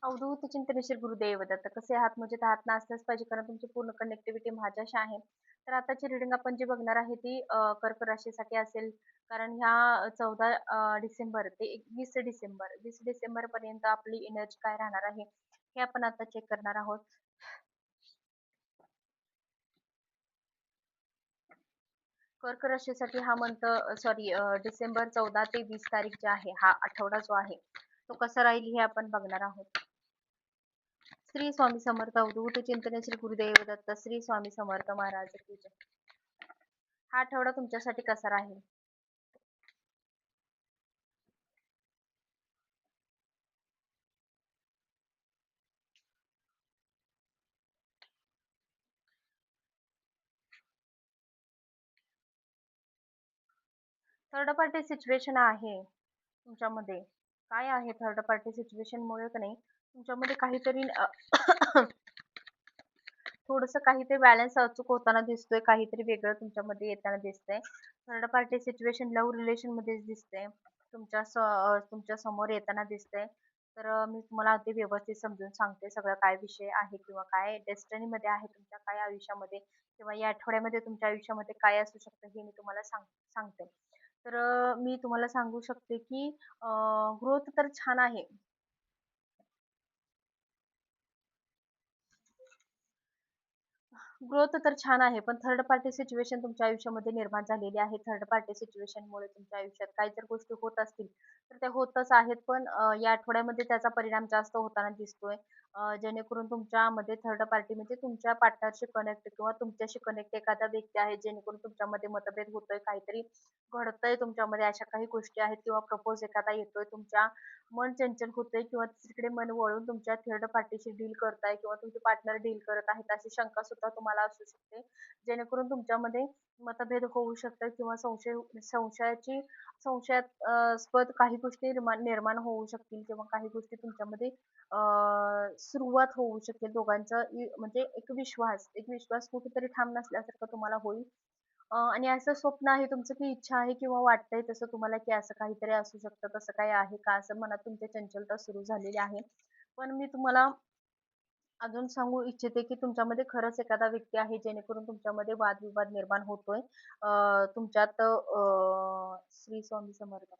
अवधूत चिंतनशील गुरुदेव दत्त. कसे आहात? मजेत आहात ना? असलंच पाहिजे कारण तुमची पूर्ण कनेक्टिव्हिटी माझ्याशी आहे. तर आताची रीडिंग आपण जी बघणार आहे ती कर्क राशीसाठी असेल. कारण ह्या 14 डिसेंबर ते 20 डिसेंबर 20 डिसेंबरपर्यंत आपली एनर्जी काय राहणार आहे, हे आपण आता चेक करणार आहोत. कर्क राशीसाठी हा मंथ सॉरी डिसेंबर 14 ते 20 तारीख जे आहे, हा आठवडा जो आहे, तो कसा राहील हे आपण बघणार आहोत. श्री स्वामी समर्थ अवधूत चिंतन श्री गुरुदेव दत्त श्री स्वामी समर्थ महाराज की जय. हा आठवडा तुमच्यासाठी कसा राहील? थर्ड पार्टी सिच्युएशन आहे तुमच्यामध्ये. काय आहे थर्ड पार्टी सिच्युएशन मुळे का नाही तुमच्यामध्ये काहीतरी थोडंसं काहीतरी बॅलन्स अचूक होताना दिसतोय, काहीतरी वेगळं तुमच्यामध्ये येताना दिसतंय. Third party situation love relation मध्येच दिसते. तुमच्या समोर येताना दिसतंय. तर मी तुम्हाला अगदी व्यवस्थित समजून सांगते सगळं काय विषय आहे किंवा काय डेस्टिनी मध्ये आहे तुमच्या काय आयुष्यामध्ये किंवा या आठवड्यामध्ये तुमच्या आयुष्यामध्ये काय असू शकतं हे मी तुम्हाला सांगते. तर मी तुम्हाला सांगू शकते की ग्रोथ तर छान आहे. ग्रोथ तर छान आहे, पण थर्ड पार्टी सिच्युएशन तुमच्या आयुष्यामध्ये निर्माण झालेली आहे. थर्ड पार्टी सिच्युएशनमुळे तुमच्या आयुष्यात काही जर गोष्टी होत असतील, तर त्या होतच आहेत. पण या आठवड्यामध्ये त्याचा परिणाम जास्त होताना दिसतोय. जेणेकरून तुमच्यामध्ये थर्ड पार्टी म्हणजे तुमच्या पार्टनरशी कनेक्ट किंवा तुमच्याशी कनेक्ट एखादा व्यक्ती आहे, जेणेकरून तुमच्यामध्ये मतभेद होतोय, काहीतरी घडतंय तुमच्यामध्ये अशा काही गोष्टी आहेत किंवा प्रपोज एखादा येतोय, तुमच्या मन चंचल होतंय किंवा तिकडे मन वळून तुमच्या थर्ड पार्टीशी डील करताय किंवा तुमचे पार्टनर डील करत आहेत अशी शंका सुद्धा तुम्हाला असू शकते. जेणेकरून तुमच्यामध्ये मतभेद होऊ शकतात किंवा संशयास्पद काही गोष्टी निर्माण होऊ शकतील किंवा काही गोष्टी तुमच्यामध्ये सुरुवात होऊ शकेल दोघांचा म्हणजे एक विश्वास कुठेतरी ठाम नसल्यासारखं तुम्हाला होईल. आणि असं स्वप्न आहे तुमचं की इच्छा आहे किंवा वाटतंय तसं तुम्हाला की असं काहीतरी असू शकतं, तसं काही आहे का? असं मनात तुमच्या चंचलता सुरू झालेली आहे. पण मी तुम्हाला अजून सांगू इच्छिते की तुमच्यामध्ये खरंच एखादा व्यक्ती आहे जेणेकरून तुमच्यामध्ये वादविवाद निर्माण होतोय. तुमच्यात श्री स्वामी समर्थ.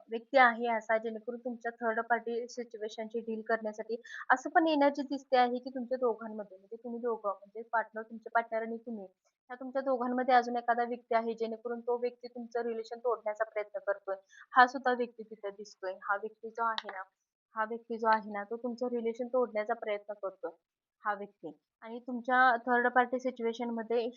व्यक्ती आहे असा जेणेकरून तुमच्या थर्ड पार्टी सिच्युएशनची डील करण्यासाठी असं पण एनर्जी दिसते आहे की तुमच्या दोघांमध्ये म्हणजे तुम्ही दोघं म्हणजे पार्टनर तुमचे पार्टनर आणि तुम्ही ह्या तुमच्या दोघांमध्ये अजून एखादा व्यक्ती आहे जेणेकरून तो व्यक्ती तुमचं रिलेशन तोडण्याचा प्रयत्न करतोय. हा सुद्धा व्यक्ती तिथे दिसतोय. हा व्यक्ती जो आहे ना तो तुमचं रिलेशन तोडण्याचा प्रयत्न करतोय. हा व्यक्ती आणि तुमच्या थर्ड पार्टी सिच्युएशन मध्ये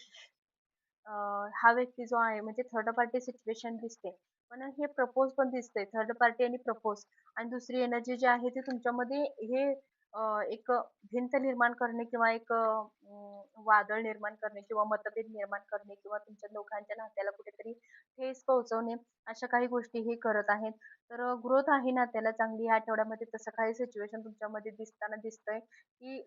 हा व्यक्ती जो आहे म्हणजे थर्ड पार्टी सिच्युएशन दिसते. पण हे प्रपोज पण दिसते. थर्ड पार्टी आणि प्रपोज आणि दुसरी एनर्जी जी आहे ती तुमच्यामध्ये हे एक भिंत निर्माण करणे किंवा एक वादळ निर्माण करणे किंवा मतभेद निर्माण करणे किंवा तुमच्या दोघांच्या नात्याला कुठेतरी ठेच पोहोचवणे अशा काही गोष्टी हे करत आहेत. तर ग्रोथ आहे नात्याला चांगली या आठवड्यामध्ये तसं काही सिच्युएशन तुमच्यामध्ये दिसताना दिसतंय. की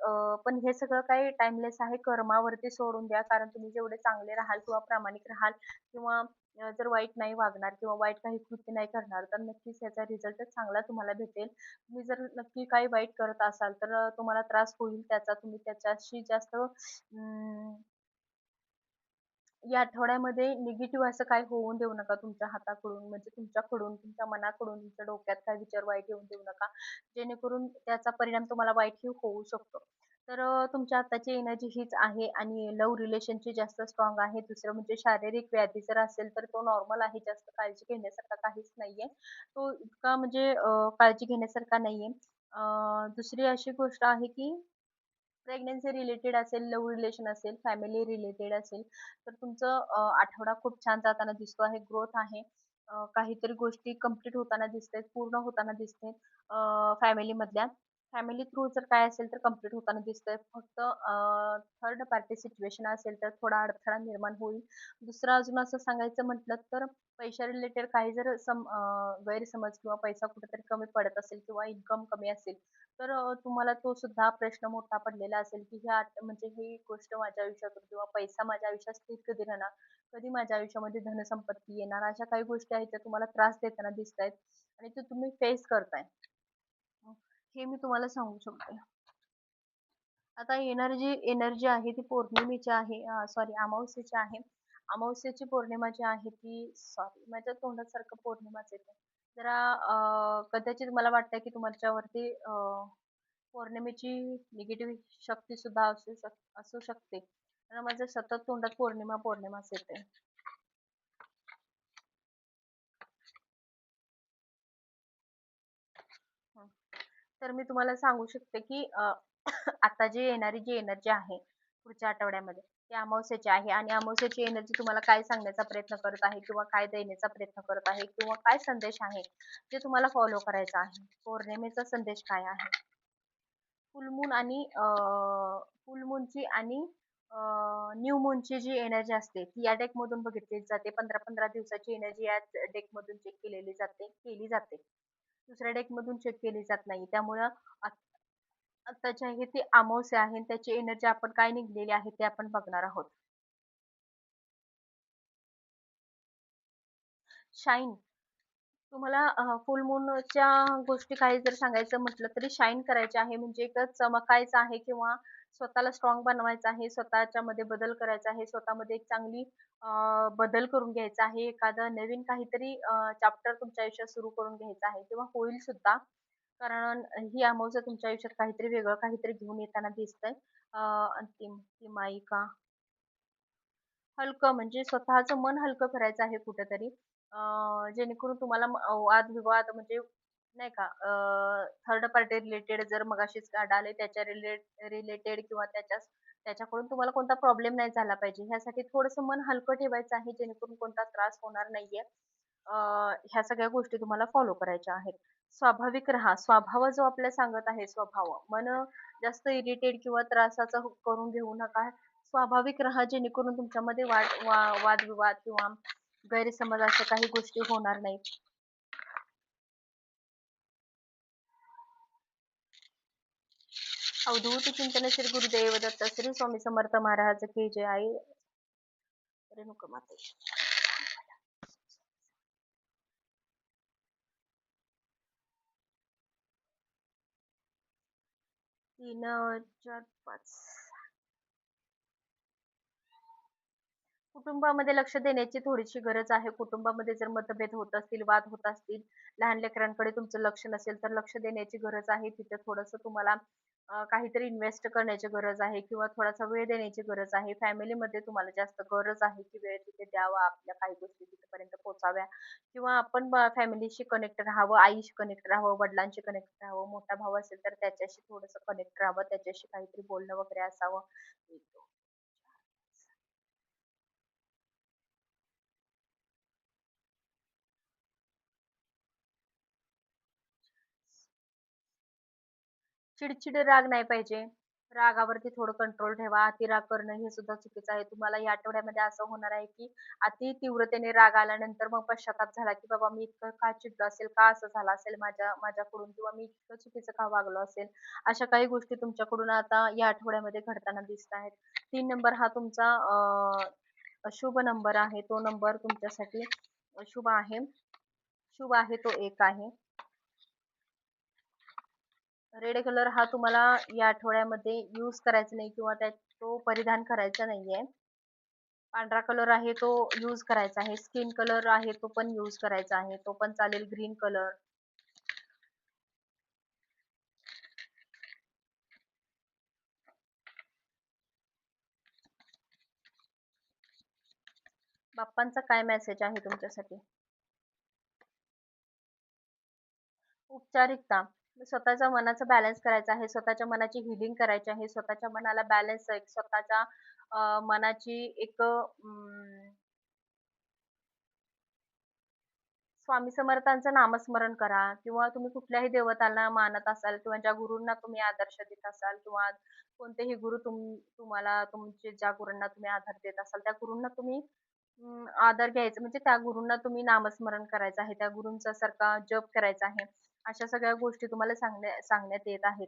पण हे सगळं काही टाईमलेस आहे. कर्मावरती सोडून द्या. कारण तुम्ही जेवढे चांगले राहाल किंवा प्रामाणिक राहाल किंवा जर वाईट नाही वागणार किंवा वाईट काही कृत्य नाही करणार, तर नक्कीच याचा रिझल्ट चांगला तुम्हाला भेटेल. तुम्ही जर नक्की काही वाईट करत असाल, तर तुम्हाला त्रास होईल त्याचा. तुम्ही त्याच्याशी जास्त या आठवड्यामध्ये निगेटिव्ह असं काही होऊन देऊ नका तुमच्या हाताकडून म्हणजे तुमच्याकडून, तुमच्या मनाकडून, तुमच्या डोक्यात काही विचार वाईट येऊन देऊ नका. जेणेकरून त्याचा परिणाम तुम्हाला वाईटही होऊ शकतो. तर तुमच्या आत्ताची एनर्जी हीच आहे आणि लव्ह रिलेशनची जास्त स्ट्रॉंग आहे. दुसरं म्हणजे शारीरिक व्याधी जर असेल तर तो नॉर्मल आहे. जास्त काळजी घेण्यासारखा काहीच नाहीये. तो इतका म्हणजे काळजी घेण्यासारखा नाहीये. दुसरी अशी गोष्ट आहे की प्रेग्नन्सी रिलेटेड असेल, लव्ह रिलेशन असेल, फॅमिली रिलेटेड असेल, तर तुमचं आठवडा खूप छान जाताना दिसतो आहे. ग्रोथ आहे. काहीतरी गोष्टी कंप्लीट होताना दिसतायत, पूर्ण होताना दिसतायत. फॅमिलीमधल्या. फॅमिली थ्रू जर काय असेल तर कंप्लीट होताना दिसतंय. फक्त थर्ड पार्टी सिच्युएशन असेल तर थोडा अडथळा निर्माण होईल. दुसरं अजून असं सांगायचं म्हटलं तर पैशा रिलेटेड काही जर गैरसमज किंवा पैसा कुठेतरी कमी पडत असेल किंवा इन्कम कमी असेल, तर तुम्हाला तो सुद्धा प्रश्न मोठा पडलेला असेल, की म्हणजे ही गोष्ट माझ्या आयुष्यातून किंवा पैसा माझ्या आयुष्यात स्थिर कधी राहणार? कधी माझ्या आयुष्यामध्ये धनसंपत्ती येणार? अशा काही गोष्टी आहेत त्या तुम्हाला त्रास देताना दिसतायत आणि ते तुम्ही फेस करताय. हे मी तुम्हाला सांगू शकते. आता येणारी जी एनर्जी आहे ती पौर्णिमेची आहे, सॉरी अमावस्येची आहे. अमावस्येची पौर्णिमा जी आहे ती सॉरी माझ्या तोंडात सारखं पौर्णिमाच येते. जरा कदाचित मला वाटतंय की तुमच्यावरती पौर्णिमेची निगेटिव्ह शक्ती सुद्धा असू शकते. कारण माझ्या सतत तोंडात पौर्णिमा पौर्णिमाच येते. हं. तर मी तुम्हाला सांगू शकते की आता जी येणारी जी एनर्जी आहे पुढच्या आठवड्यामध्ये ती अमावस्येची आहे आणि अमावस्येची एनर्जी तुम्हाला काय सांगण्याचा प्रयत्न करत आहे किंवा काय देण्याचा प्रयत्न करत आहे किंवा काय संदेश आहे जे तुम्हाला फॉलो करायचा आहे. पौर्णिमेचा संदेश काय आहे? फुल मून आणि फुल मूनची आणि न्यू मूनची जी एनर्जी असते ती या डेक मधून बघितली जाते. 15-15 दिवसाची एनर्जी या डेक मधून चेक केली जाते. दुसऱ्या डेक मधून चेक केली जात नाही. त्यामुळं आत्ताची आहे ती अमावस्या आहे आणि त्याची एनर्जी आपण काय निघलेली आहे ते आपण बघणार आहोत. शाईन तुम्हाला फुल मूनच्या गोष्टी काही जर सांगायचं म्हटलं तरी शाईन करायचे आहे म्हणजे एक चमकायचं आहे किंवा स्वतःला स्ट्रॉंग बनवायचं आहे, स्वतःच्या मध्ये बदल करायचा आहे, स्वतःमध्ये एक चांगली बदल करून घ्यायचा आहे, एखादं नवीन काहीतरी चॅप्टर तुमच्या आयुष्यात सुरू करून घ्यायचं आहे किंवा होईल सुद्धा. कारण ही अमावस्या तुमच्या आयुष्यात काहीतरी वेगळं काहीतरी घेऊन येताना दिसतंय. अंतिम तिमाहिका हलकं म्हणजे स्वतःचं मन हलकं करायचं आहे कुठेतरी. जेणेकरून तुम्हाला वादविवाद म्हणजे नाही का थर्ड पार्टी रिलेटेड जर मगाशीच कार्ड आले त्याच्या रिलेटेड किंवा त्याच्याकडून तुम्हाला कोणता प्रॉब्लेम नाही झाला पाहिजे. ह्यासाठी थोडंसं मन हलकं ठेवायचं आहे जेणेकरून कोणता त्रास होणार नाहीये. ह्या सगळ्या गोष्टी तुम्हाला फॉलो करायच्या आहेत. स्वाभाविक राहा. स्वभाव जो आपल्याला सांगत आहे स्वभाव. मन जास्त इरिटेट किंवा त्रासाचं करून घेऊ नका. स्वाभाविक राहा जेणेकरून तुमच्यामध्ये वादविवाद किंवा गैरसमज अशा काही गोष्टी होणार नाहीत. अवधूत चिंतन श्री गुरुदेव दत्त श्री स्वामी समर्थ महाराज की जय. आई रेणुका माते. 3, 4, 5 कुटुंबामध्ये लक्ष देण्याची थोडीशी गरज आहे. कुटुंबामध्ये जर मतभेद होत असतील, वाद होत असतील, लहान लेकरांकडे तुमचं लक्ष नसेल, तर लक्ष देण्याची गरज आहे. तिथे थोडंसं तुम्हाला काहीतरी इन्व्हेस्ट करण्याची गरज आहे किंवा थोडासा वेळ देण्याची गरज आहे. फॅमिलीमध्ये तुम्हाला जास्त गरज आहे की वेळ तिथे द्यावा, आपल्या काही गोष्टी तिथपर्यंत पोहोचाव्या किंवा आपण फॅमिलीशी कनेक्ट राहावं, आईशी कनेक्ट राहावं, वडिलांशी कनेक्ट राहावं. मोठा भाऊ असेल तर त्याच्याशी थोडंसं कनेक्ट राहावं, त्याच्याशी काहीतरी बोलणं वगैरे असावं. चिडचिड राग नाही पाहिजे. रागावरती थोडं कंट्रोल ठेवा. अति राग करणं हे सुद्धा चुकीचं आहे. तुम्हाला या आठवड्यामध्ये असं होणार आहे, की अति तीव्रतेने राग आल्यानंतर मग पश्चाताप झाला, की बाबा मी इतकं का चिडलो असेल? का असं झालं असेल माझ्याकडून? किंवा मी इतकं चुकीचं का वागलो असेल? अशा काही गोष्टी तुमच्याकडून आता या आठवड्यामध्ये घडताना दिसत आहेत. 3 नंबर हा तुमचा अशुभ नंबर आहे. तो नंबर तुमच्यासाठी शुभ आहे. शुभ आहे तो 1 आहे. रेड कलर हा तुम्हाला या आठवड्यामध्ये यूज करायचा नाही किंवा तो परिधान करायचा नाहीये. पांढरा कलर आहे तो यूज करायचा आहे. स्किन कलर आहे तो पण यूज करायचा आहे. तो पण चालेल. Green colour. बाप्पांचा काय मेसेज आहे तुमच्यासाठी? उपचारिकता. स्वतःच्या मनाचा बॅलन्स करायचा आहे. स्वतःच्या मनाची हीलिंग करायची आहे. स्वतःच्या मनाला बॅलन्स एक स्वतःच्या मनाची एक स्वामी समर्थांचं नामस्मरण करा किंवा तुम्ही कुठल्याही देवतांना मानत असाल किंवा ज्या गुरूंना तुम्ही आदर्श देत असाल किंवा कोणतेही गुरु तुम्हाला तुमचे ज्या गुरूंना तुम्ही आधार देत असाल त्या गुरूंना तुम्ही आदर घ्यायचा म्हणजे त्या गुरूंना तुम्ही नामस्मरण करायचं आहे. त्या गुरूंचा सारखा जप करायचा आहे. अशा सगळ्या गोष्टी तुम्हाला सांगण्यात येत आहेत.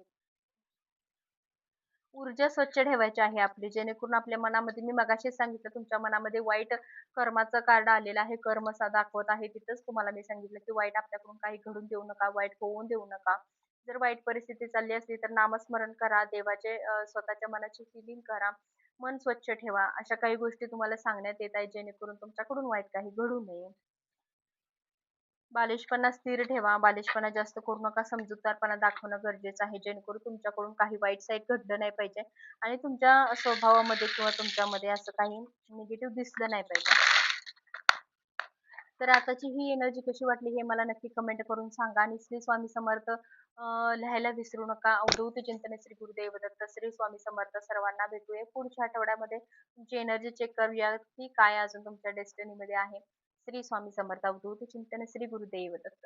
ऊर्जा स्वच्छ ठेवायची आहे आपली जेणेकरून आपल्या मनामध्ये मी मगाशीच सांगितलं तुमच्या मनामध्ये वाईट कर्माचं कार्ड आलेलं आहे. कर्म दाखवत आहे. तिथंच तुम्हाला मी सांगितलं की वाईट आपल्याकडून काही घडून देऊ नका, वाईट होऊन देऊ नका. जर वाईट परिस्थिती चालली असली तर नामस्मरण करा. देवाचे स्वतःच्या मनाची फीलिंग करा. मन स्वच्छ ठेवा. अशा काही गोष्टी तुम्हाला सांगण्यात येत आहेत जेणेकरून तुमच्याकडून वाईट काही घडू नये. बालिशपणा स्थिर ठेवा. बालिशपणा जास्त करू नका. समजूतदारपणा दाखवणं गरजेचं आहे. जेणेकरून तुमच्याकडून काही वाईट साईड घडलं नाही पाहिजे आणि तुमच्या स्वभावामध्ये किंवा तुमच्यामध्ये असं काही निगेटिव्ह दिसलं नाही पाहिजे. तर आताची ही एनर्जी कशी वाटली हे मला नक्की कमेंट करून सांगा आणि श्री स्वामी समर्थ लिहायला विसरू नका. अवधूत चिंतन श्री गुरुदेव दत्त. श्री स्वामी समर्थ. सर्वांना भेटूया पुढच्या आठवड्यामध्ये. तुमची एनर्जी चेक करूया की काय अजून तुमच्या डेस्टिनीमध्ये आहे. श्री स्वामी समर्थ. अवधूत चिंतन श्री गुरुदेव दत्त.